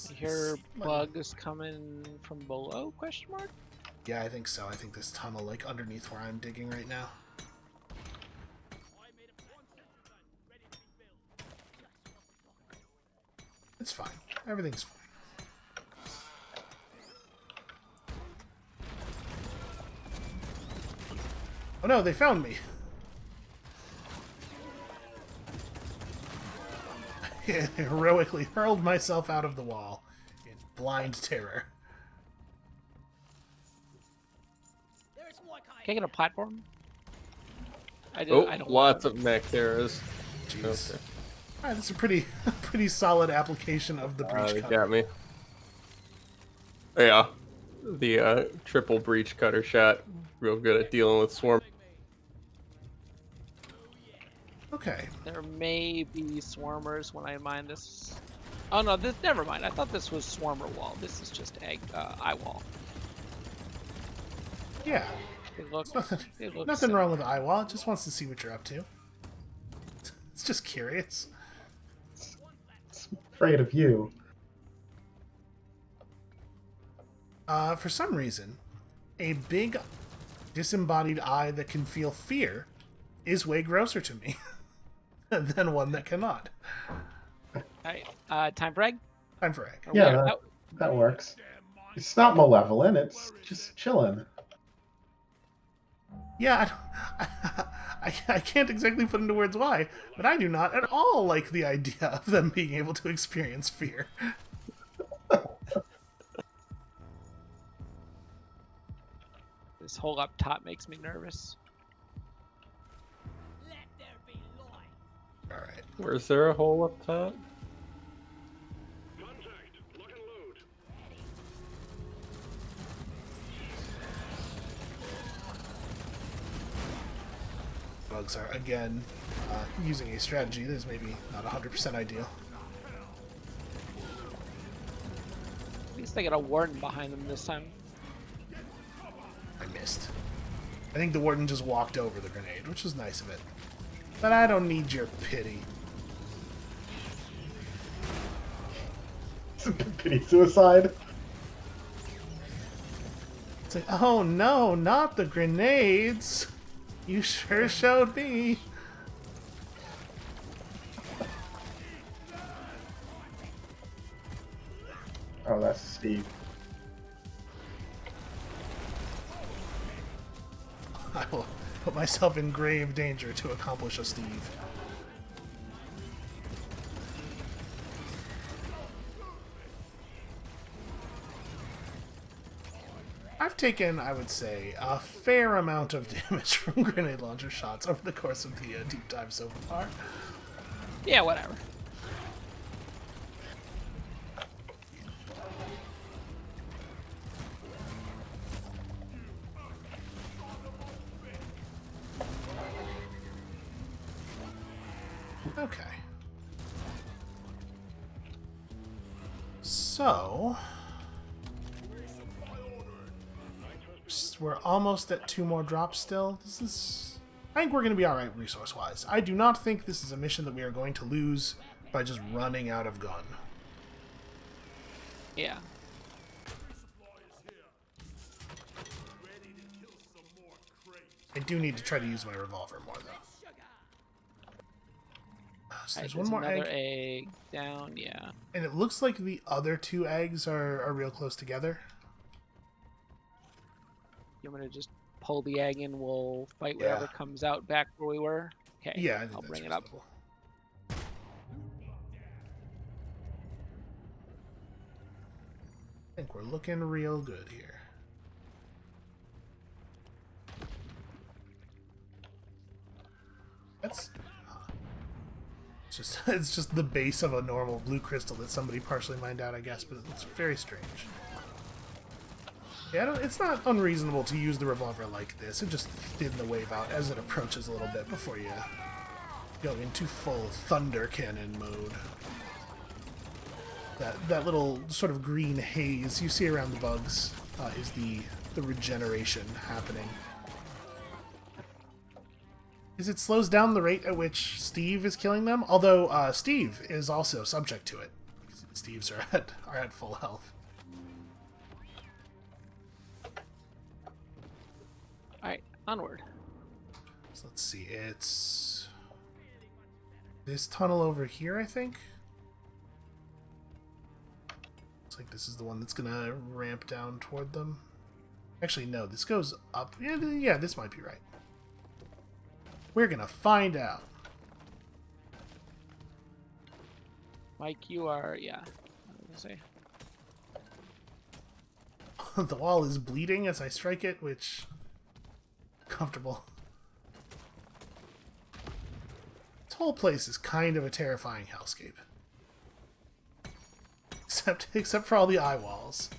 You hear bugs coming from below? Question mark. Yeah, I think so. I think this tunnel, like, underneath where I'm digging right now. It's fine. Everything's fine. Oh no, they found me! I heroically hurled myself out of the wall in blind terror. Can I get a platform? I Oh, don't lots of mech terrors. Jeez. Okay. Alright, that's a pretty solid application of the breach They cutter. got me. Yeah. The triple breach cutter shot. Real good at dealing with swarm. Okay. There may be swarmers when I mine this. Oh no, this never mind. I thought this was swarmer wall. This is just eye wall. Yeah. They look. They look Nothing similar. wrong with Eyewall. It just wants to see what you're up to. It's just curious. Afraid of you. For some reason, a big disembodied eye that can feel fear is way grosser to me than one that cannot. Alright, time for egg? Time for egg. Or we Yeah, are that, out? that works. It's not malevolent. It's just chilling. Yeah, I can't exactly put into words why, but I do not at all like the idea of them being able to experience fear. This hole up top makes me nervous. Alright. Where's there a hole up top? Contact. Lock and load. Bugs are, again, using a strategy that is maybe not 100% ideal. At least they got a warden behind them this time. I missed. I think the warden just walked over the grenade, which was nice of it. But I don't need your pity. Pity suicide. It's like, oh no, not the grenades! You sure showed me! Oh, that's Steve. I will put myself in grave danger to accomplish a Steve. I've taken, I would say, a fair amount of damage from grenade launcher shots over the course of the deep dive so far. Yeah, whatever. Okay. So... we're almost at 2 more drops still. This is... I think we're going to be alright resource-wise. I do not think this is a mission that we are going to lose by just running out of gun. Yeah. I do need to try to use my revolver more, though. So Alright, there's one more another egg. egg down, yeah. And it looks like the other 2 eggs are real close together. You want me to just pull the egg in, we'll fight Yeah. whatever comes out back where we were? Okay, Yeah, I think I'll that's bring it up. reasonable. I think we're looking real good here. That's... it's just the base of a normal blue crystal that somebody partially mined out, I guess, but it's very strange. Yeah, it's not unreasonable to use the revolver like this and just thin the wave out as it approaches a little bit before you go into full thunder cannon mode. That little sort of green haze you see around the bugs is the regeneration happening. Because it slows down the rate at which Steve is killing them, although Steve is also subject to it. Steves are at full health. Alright, onward. So let's see, it's this tunnel over here, I think. Looks like this is the one that's gonna ramp down toward them. Actually, no, this goes up. Yeah, this might be right. We're gonna find out. Mike, you are, yeah. I was gonna say. The wall is bleeding as I strike it, which... comfortable. This whole place is kind of a terrifying hellscape. Except for all the eye walls.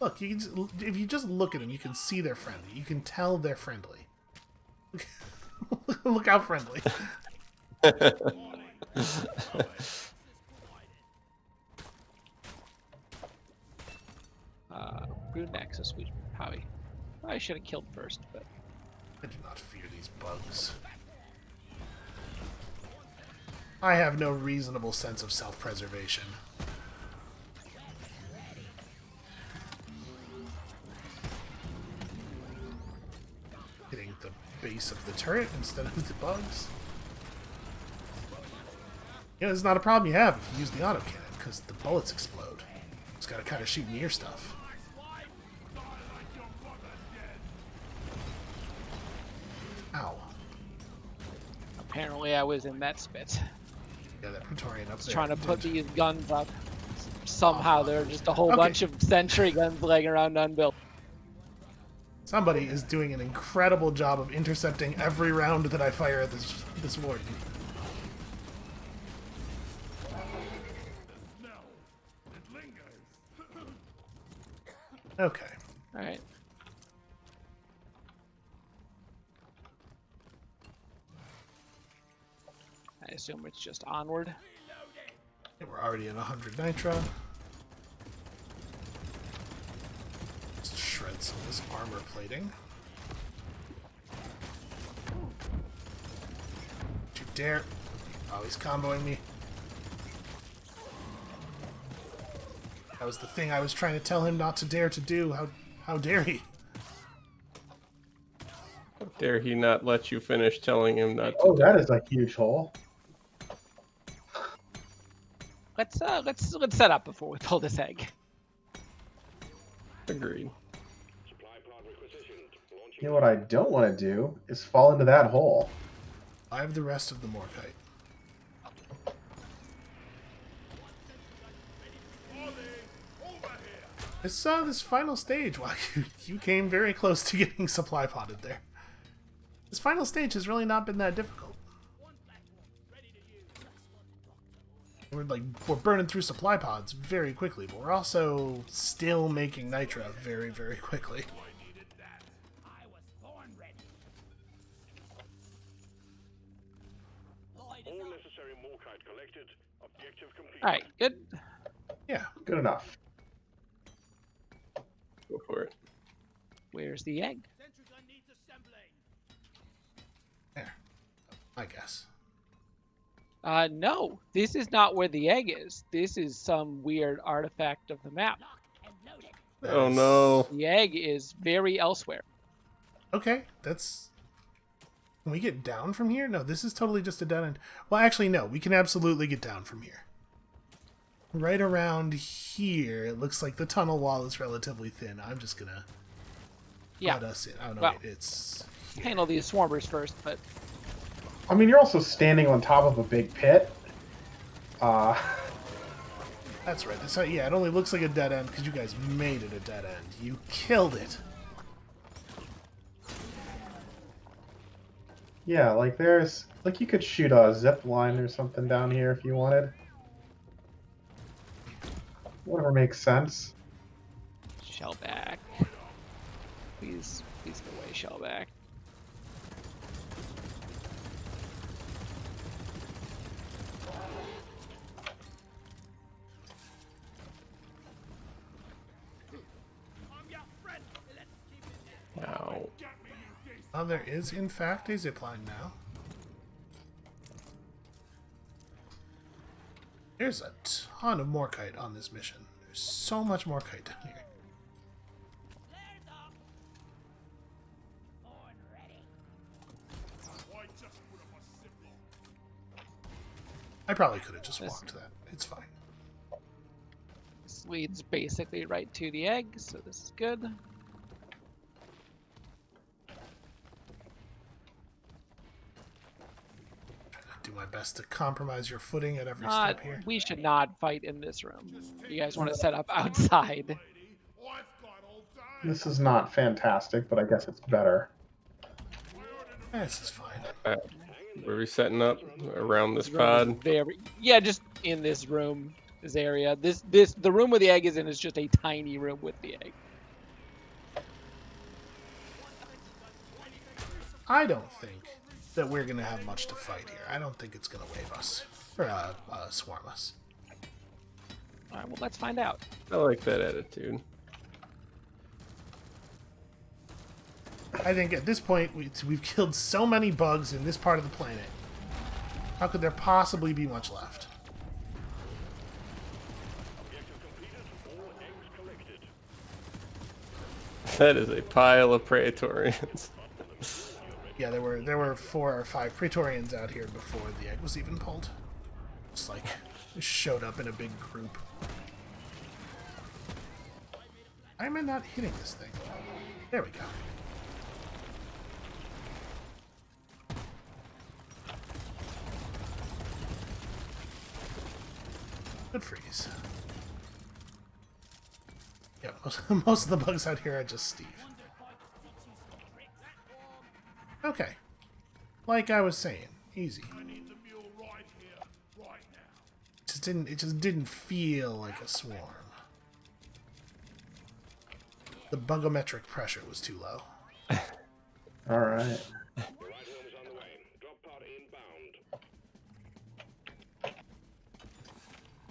Look, you can just, if you just look at them, you can see they're friendly. You can tell they're friendly. Look how friendly. Rune Nexus, we probably should have killed first, but I do not fear these bugs. I have no reasonable sense of self-preservation. Hitting the base of the turret instead of the bugs. You know, it's not a problem you have if you use the autocannon, because the bullets explode. Just gotta kind of shoot near stuff. Ow. Apparently I was in that spit. Yeah, that Praetorian up there. Trying to put did. these guns up. Somehow there are just a whole Okay. bunch of sentry guns laying around unbuilt. Somebody is doing an incredible job of intercepting every round that I fire at this warden. Okay. Alright. I assume it's just onward. Yeah, we're already at 100 nitro. Let's shred some of this armor plating. Don't you dare. Oh, he's comboing me. That was the thing I was trying to tell him not to dare to do. How dare he? How dare he not let you finish telling him not to? Oh, that is a huge hole. Let's set up before we pull this egg. Agreed. Supply pod requisitioned. Launching. You know what I don't want to do is fall into that hole. I have the rest of the Morkite. This final stage, wow, you came very close to getting supply potted there. This final stage has really not been that difficult. We're burning through supply pods very quickly, but we're also still making nitro very, very quickly. All necessary Morkite collected. Objective complete. Alright, good. Yeah, Good enough. Go for it. Where's the egg? there. I guess. No, this is not where the egg is. This is some weird artifact of the map. Oh no. The egg is very elsewhere. Okay, that's... Can we get down from here? No, this is totally just a dead end. Well, actually, no. We can absolutely get down from here. Right around here, it looks like the tunnel wall is relatively thin. I'm just gonna let us in. Oh, no, Well, wait, it's... handle these swarmers first, but I mean, you're also standing on top of a big pit. That's right. Yeah, it only looks like a dead end because you guys made it a dead end. You killed it. Yeah, like there's... Like you could shoot a zip line or something down here if you wanted. Whatever makes sense. Shellback. Please go away, Shellback. Ow. Oh, there is, in fact, a zipline now. There's a ton of Morkite on this mission. There's so much Morkite down here. I probably could have just walked that. It's fine. This leads basically right to the egg, so this is good. Do my best to compromise your footing at every step here. We should not fight in this room. You guys want to set up outside. This is not fantastic, but I guess it's better. This is fine. Were we setting up around this This room pod? is yeah, just in this room, this area. The room where the egg is in is just a tiny room with the egg. I don't think that we're going to have much to fight here. I don't think it's going to wave us. Or swarm us. Alright, well, let's find out. I like that attitude. I think at this point, we've killed so many bugs in this part of the planet. How could there possibly be much left? Objective completed. All eggs collected. That is a pile of Praetorians. Yeah, there were 4 or 5 Praetorians out here before the egg was even pulled. just like showed up in a big group. Why am I not hitting this thing? There we go. Good freeze. Yeah, most of the bugs out here are just Steve. Okay. Like I was saying, easy. It just didn't feel like a swarm. The bugometric pressure was too low. All right.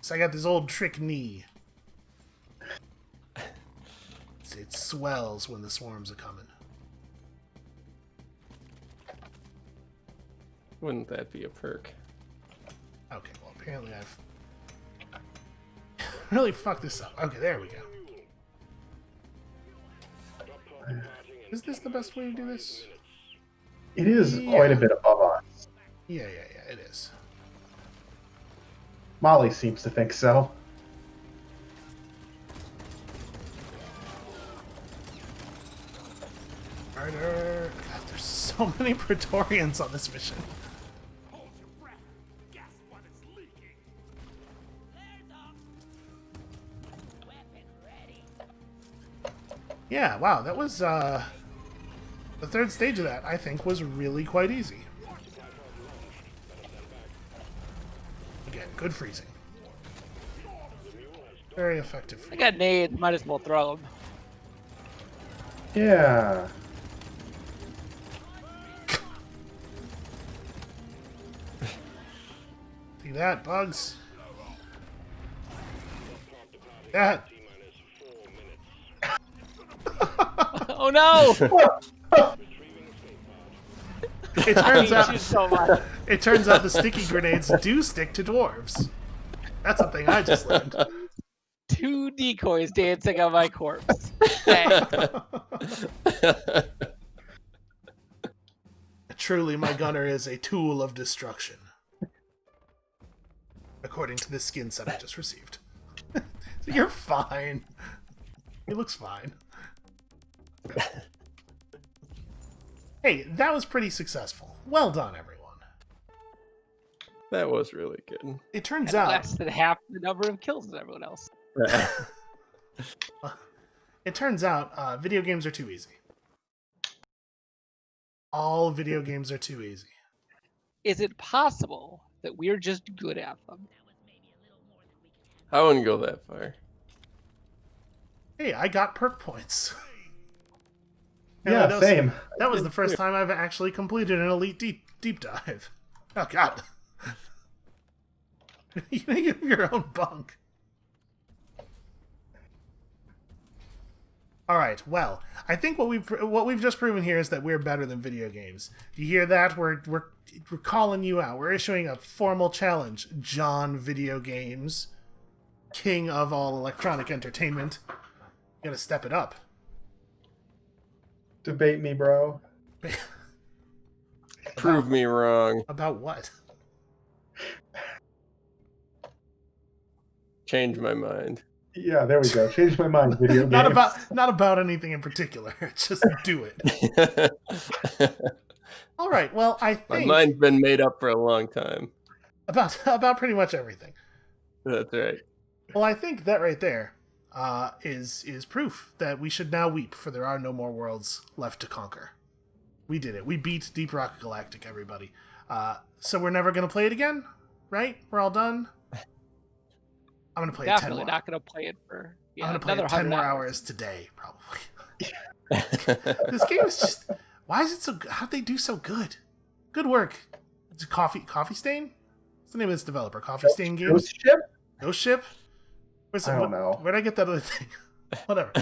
So I got this old trick knee. It swells when the swarms are coming. Wouldn't that be a perk? Okay, well apparently I've really fucked this up. Okay, there we go. Is this the best way to do this? It is Yeah. quite a bit above us. Yeah, it is. Molly seems to think so. Murder. God, there's so many Praetorians on this mission. Yeah, wow, that was, the third stage of that, I think, was really quite easy. Again, good freezing. Very effective I freezing. got nades. Might as well throw them. Yeah. See that, bugs? That. Oh no! It turns I hate you out, so much. it turns out the sticky grenades do stick to dwarves. That's something I just learned. 2 decoys dancing on my corpse. Hey. Truly, my gunner is a tool of destruction. According to this skin set I just received. You're fine. He looks fine. Hey, that was pretty successful. Well done, everyone. That was really good. It turns And out... less than half the number of kills as everyone else. It turns out video games are too easy. All video games are too easy. Is it possible that we're just good at them? I wouldn't go that far. Hey, I got perk points. Yeah, that was, same. That was the first time I've actually completed an elite deep dive. Oh god. You have your own bunk. All right. Well, I think what we've just proven here is that we're better than video games. You hear that? We're calling you out. We're issuing a formal challenge. John Video Games, king of all electronic entertainment. You gotta step it up. Debate me, bro. Prove me wrong. About what? Change my mind. Yeah, there we go. Change my mind. Video games. Not about anything in particular. Just do it. All right. Well, I My think mind's been made up for a long time. about pretty much everything. That's right. Well, I think that right there is proof that we should now weep, for there are no more worlds left to conquer. We did it. We beat Deep Rock Galactic, everybody. So we're never going to play it again, right? We're all done? I'm going to play Definitely it 10 more. not going to play it for I'm going to play another it 10 more 100 hours today, probably. This game is just... Why is it so good? How'd they do so good? Good work. It's a Coffee Stain? What's the name of this developer? Coffee Stain Games? Ghost ship? Ghost Ship? I don't know. Where'd I get that other thing? Whatever.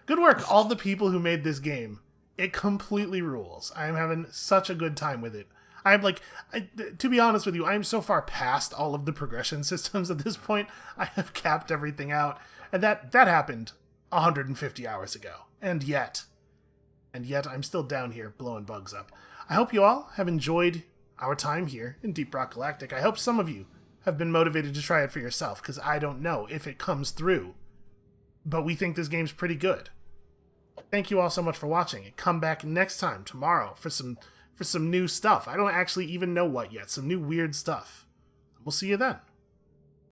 Good work, all the people who made this game. It completely rules. I am having such a good time with it. I'm like, to be honest with you, I'm so far past all of the progression systems at this point. I have capped everything out. And that happened 150 hours ago. And yet I'm still down here blowing bugs up. I hope you all have enjoyed our time here in Deep Rock Galactic. I hope some of you have been motivated to try it for yourself, because I don't know if it comes through. But we think this game's pretty good. Thank you all so much for watching, and come back next time, tomorrow, for some new stuff. I don't actually even know what yet. Some new weird stuff. We'll see you then.